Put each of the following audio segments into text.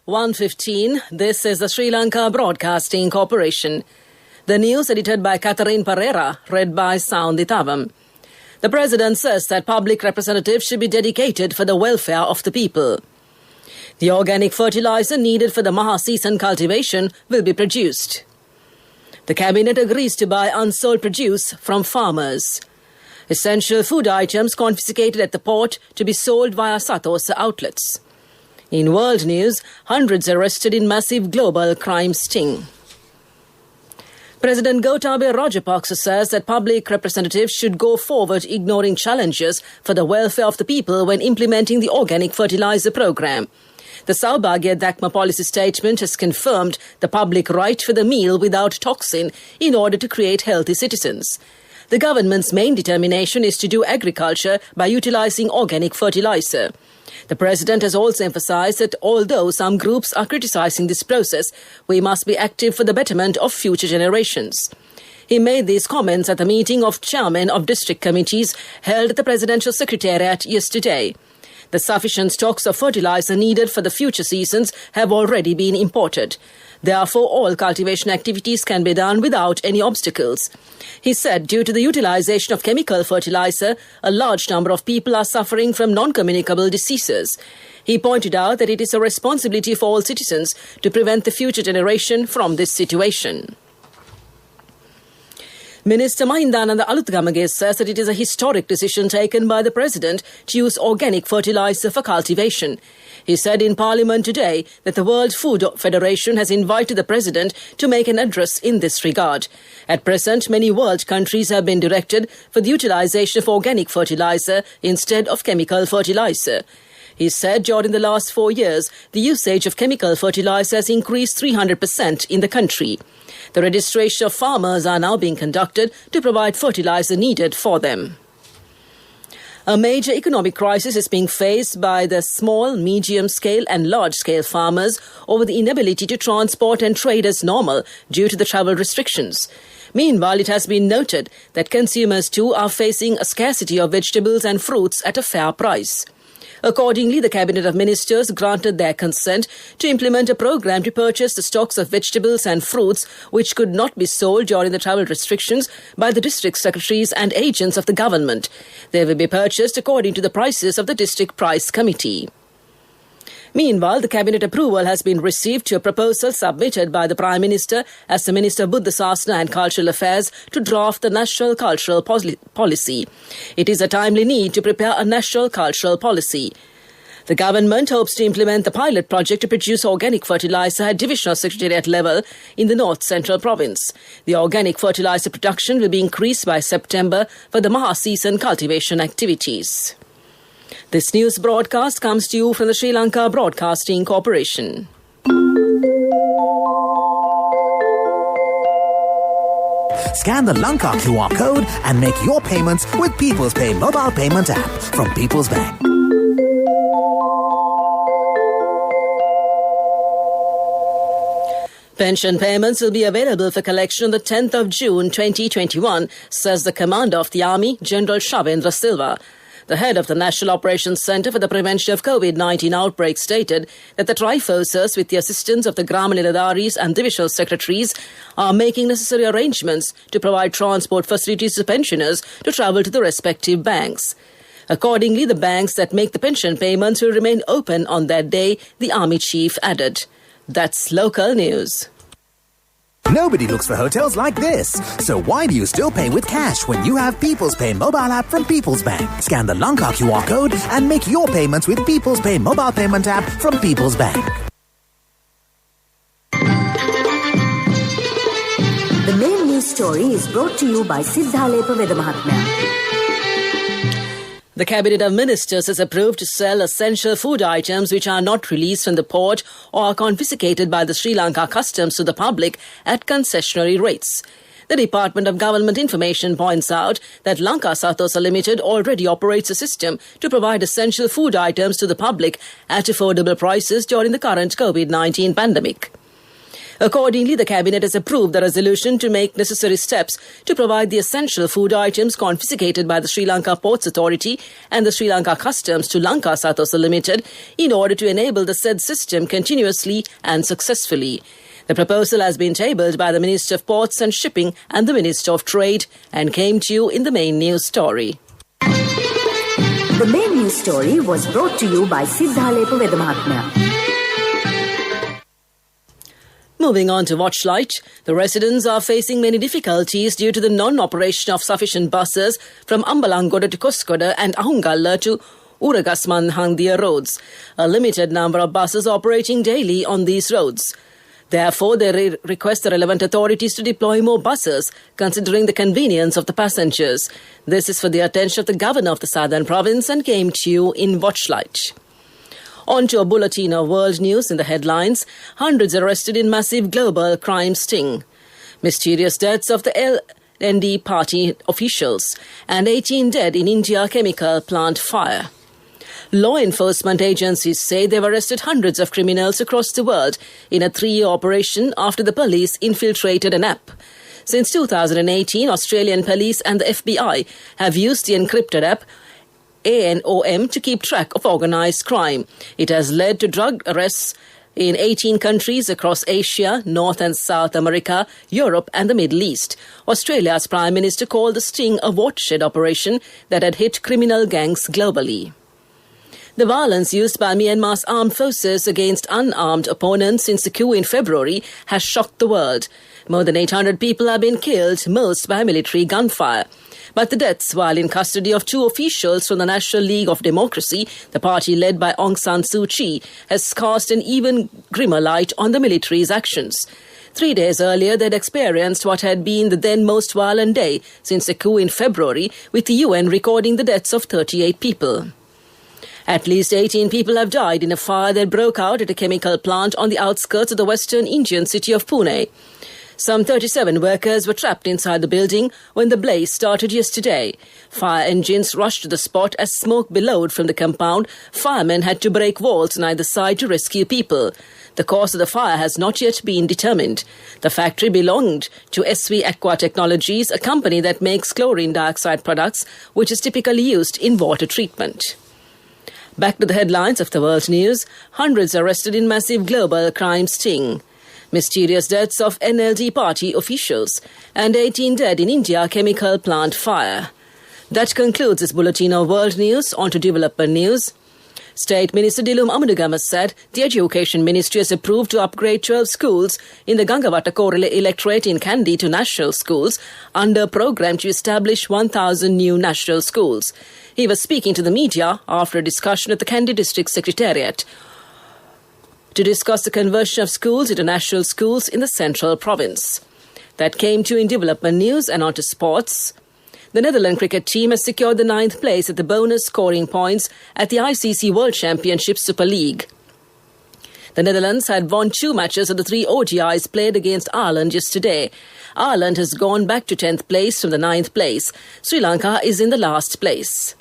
1:15. This is the Sri Lanka Broadcasting Corporation. The news edited by Catherine Pereira, read by Sounditavam. The President says that public representatives should be dedicated for the welfare of the people. The organic fertilizer needed for the Maha season cultivation will be produced. The Cabinet agrees to buy unsold produce from farmers. Essential food items confiscated at the port to be sold via Satosa outlets. In world news, hundreds arrested in massive global crime sting. President Gotabaya Rajapaksa says that public representatives should go forward ignoring challenges for the welfare of the people when implementing the organic fertilizer program. The Saubhagya Dakma policy statement has confirmed the public right for the meal without toxin in order to create healthy citizens. The government's main determination is to do agriculture by utilizing organic fertilizer. The President has also emphasized that although some groups are criticizing this process, we must be active for the betterment of future generations. He made these comments at the meeting of chairmen of district committees held at the Presidential Secretariat yesterday. The sufficient stocks of fertilizer needed for the future seasons have already been imported. Therefore, all cultivation activities can be done without any obstacles. He said due to the utilization of chemical fertilizer, a large number of people are suffering from non-communicable diseases. He pointed out that it is a responsibility for all citizens to prevent the future generation from this situation. Minister Mahindananda Alutgamage says that it is a historic decision taken by the President to use organic fertilizer for cultivation. He said in Parliament today that the World Food Federation has invited the President to make an address in this regard. At present, many world countries have been directed for the utilization of organic fertilizer instead of chemical fertilizer. He said during the last 4 years, the usage of chemical fertilizer has increased 300% in the country. The registration of farmers are now being conducted to provide fertilizer needed for them. A major economic crisis is being faced by the small, medium-scale and large-scale farmers over the inability to transport and trade as normal due to the travel restrictions. Meanwhile, it has been noted that consumers too are facing a scarcity of vegetables and fruits at a fair price. Accordingly, the Cabinet of Ministers granted their consent to implement a program to purchase the stocks of vegetables and fruits which could not be sold during the travel restrictions by the district secretaries and agents of the government. They will be purchased according to the prices of the District Price Committee. Meanwhile, the Cabinet approval has been received to a proposal submitted by the Prime Minister as the Minister of Buddha Sasana and Cultural Affairs to draft the National Cultural Policy. It is a timely need to prepare a National Cultural Policy. The government hopes to implement the pilot project to produce organic fertilizer at Divisional Secretariat level in the North Central Province. The organic fertilizer production will be increased by September for the Maha season cultivation activities. This news broadcast comes to you from the Sri Lanka Broadcasting Corporation. Scan the Lanka QR code and make your payments with People's Pay mobile payment app from People's Bank. Pension payments will be available for collection on the 10th of June 2021, says the Commander of the Army, General Shavendra Silva. The head of the National Operations Centre for the Prevention of COVID-19 outbreak stated that the Triforces, with the assistance of the Grama Niladaris and Divisional Secretaries, are making necessary arrangements to provide transport facilities to pensioners to travel to the respective banks. Accordingly, the banks that make the pension payments will remain open on that day, the Army Chief added. That's local news. Nobody looks for hotels like this. So why do you still pay with cash when you have People's Pay mobile app from People's Bank? Scan the Lanka QR code and make your payments with People's Pay mobile payment app from People's Bank. The main news story is brought to you by Siddhalepa Vedamahatmya. The Cabinet of Ministers has approved to sell essential food items which are not released from the port or are confiscated by the Sri Lanka Customs to the public at concessionary rates. The Department of Government Information points out that Lanka Satosa Limited already operates a system to provide essential food items to the public at affordable prices during the current COVID-19 pandemic. Accordingly, the Cabinet has approved the resolution to make necessary steps to provide the essential food items confiscated by the Sri Lanka Ports Authority and the Sri Lanka Customs to Lanka Sathosa Limited in order to enable the said system continuously and successfully. The proposal has been tabled by the Minister of Ports and Shipping and the Minister of Trade and came to you in the main news story. The main news story was brought to you by Siddhalepa Vedamahatmya. Moving on to Watchlight, the residents are facing many difficulties due to the non-operation of sufficient buses from Ambalangoda to Koskoda and Ahungalla to Uragasmanhandia roads. A limited number of buses operating daily on these roads. Therefore, they request the relevant authorities to deploy more buses, considering the convenience of the passengers. This is for the attention of the Governor of the Southern Province and came to you in Watchlight. On to a bulletin of world news in the headlines. Hundreds arrested in massive global crime sting. Mysterious deaths of the LND party officials. And 18 dead in India chemical plant fire. Law enforcement agencies say they've arrested hundreds of criminals across the world in a 3-year operation after the police infiltrated an app. Since 2018, Australian police and the FBI have used the encrypted app ANOM to keep track of organised crime. It has led to drug arrests in 18 countries across Asia, North and South America, Europe and the Middle East. Australia's Prime Minister called the sting a watershed operation that had hit criminal gangs globally. The violence used by Myanmar's armed forces against unarmed opponents since the coup in February has shocked the world. More than 800 people have been killed, most by military gunfire. But the deaths while in custody of 2 officials from the National League of Democracy, the party led by Aung San Suu Kyi, has cast an even grimmer light on the military's actions. 3 days earlier, they'd experienced what had been the then most violent day since the coup in February, with the UN recording the deaths of 38 people. At least 18 people have died in a fire that broke out at a chemical plant on the outskirts of the western Indian city of Pune. Some 37 workers were trapped inside the building when the blaze started yesterday. Fire engines rushed to the spot as smoke billowed from the compound. Firemen had to break walls on either side to rescue people. The cause of the fire has not yet been determined. The factory belonged to SV Aqua Technologies, a company that makes chlorine dioxide products, which is typically used in water treatment. Back to the headlines of the world news. Hundreds arrested in massive global crime sting. Mysterious deaths of NLD party officials and 18 dead in India chemical plant fire. That concludes this bulletin of world news. On to development news. State Minister Dilum Amunugama said the Education Ministry has approved to upgrade 12 schools in the Gangavatta Korele electorate in Kandy to national schools under a program to establish 1,000 new national schools. He was speaking to the media after a discussion at the Kandy District Secretariat to discuss the conversion of schools into national schools in the Central Province. That came to in development news and on to sports. The Netherlands cricket team has secured the 9th place at the bonus scoring points at the ICC World Championship Super League. The Netherlands had won 2 matches of the 3 ODIs played against Ireland yesterday. Ireland has gone back to 10th place from the 9th place. Sri Lanka is in the last place.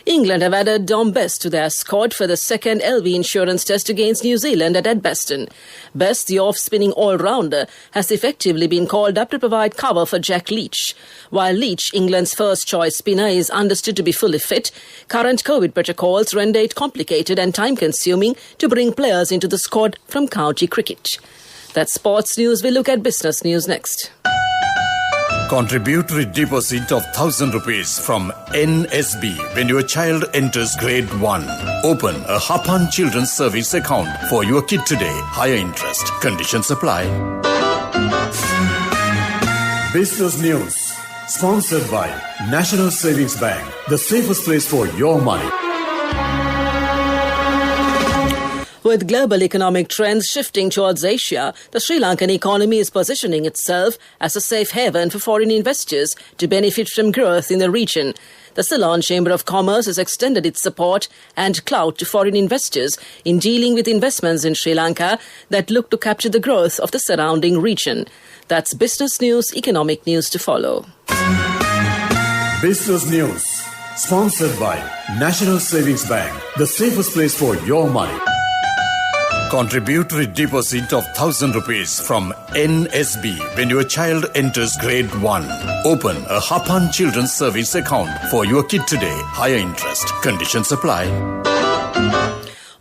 England have added Dom Best to their squad for the second LV insurance test against New Zealand at Edgbaston. Best, the off-spinning all-rounder, has effectively been called up to provide cover for Jack Leach. While Leach, England's first-choice spinner, is understood to be fully fit, current COVID protocols render it complicated and time-consuming to bring players into the squad from county cricket. That's sports news. We'll look at business news next. Contributory deposit of 1,000 rupees from NSB when your child enters grade 1. Open a Hapan Children's Service account for your kid today. Higher interest. Conditions apply. Business News. Sponsored by National Savings Bank. The safest place for your money. With global economic trends shifting towards Asia, the Sri Lankan economy is positioning itself as a safe haven for foreign investors to benefit from growth in the region. The Ceylon Chamber of Commerce has extended its support and clout to foreign investors in dealing with investments in Sri Lanka that look to capture the growth of the surrounding region. That's business news, economic news to follow. Business News. Sponsored by National Savings Bank. The safest place for your money. Contributory deposit of 1,000 rupees from NSB when your child enters grade 1. Open a Hapan Children's Service account for your kid today. Higher interest. Conditions apply.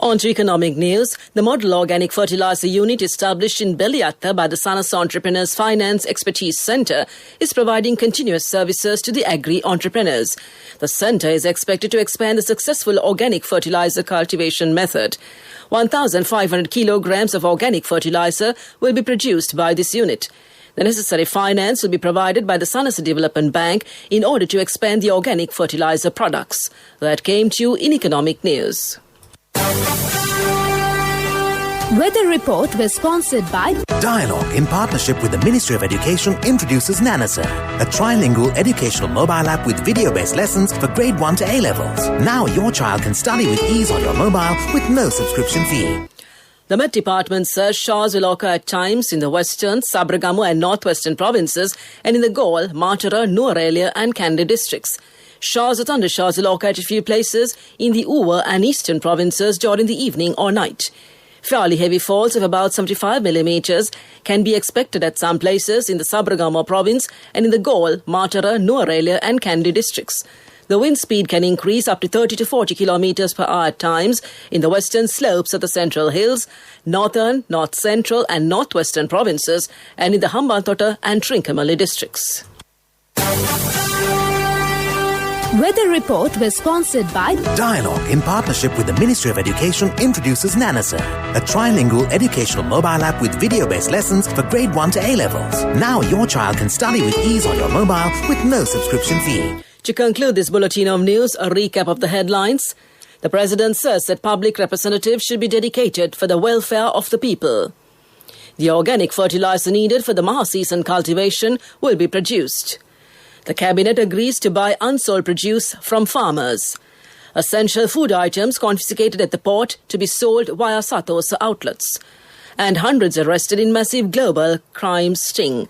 On to economic news, the Model Organic Fertilizer Unit established in Beliatta by the Sanas Entrepreneurs Finance Expertise Centre is providing continuous services to the agri-entrepreneurs. The centre is expected to expand the successful organic fertilizer cultivation method. 1,500 kilograms of organic fertilizer will be produced by this unit. The necessary finance will be provided by the Sanas Development Bank in order to expand the organic fertilizer products. That came to you in economic news. Weather report was sponsored by Dialogue, in partnership with the Ministry of Education, introduces Nanasa, a trilingual educational mobile app with video-based lessons for grade 1 to A-levels. Now your child can study with ease on your mobile with no subscription fee. The Met Department says showers will occur at times in the western, Sabragamu and northwestern provinces and in the Gaul, Matara, Nuwara and Kandy districts. Showers or thundershowers will occur at a few places in the Uva and eastern provinces during the evening or night. Fairly heavy falls of about 75 millimeters can be expected at some places in the Sabragamu province and in the Gaul, Matara, Nuwara and Kandy districts. The wind speed can increase up to 30 to 40 kilometers per hour at times in the western slopes of the Central Hills, northern, north central and northwestern provinces and in the Hambantota and Trincomalee districts. Weather report was sponsored by Dialogue, in partnership with the Ministry of Education, introduces Nanasa, a trilingual educational mobile app with video-based lessons for grade 1 to A-levels. Now your child can study with ease on your mobile with no subscription fee. To conclude this bulletin of news, a recap of the headlines. The President says that public representatives should be dedicated for the welfare of the people. The organic fertilizer needed for the Maha-season cultivation will be produced. The Cabinet agrees to buy unsold produce from farmers. Essential food items confiscated at the port to be sold via Satosa outlets. And hundreds arrested in massive global crime sting.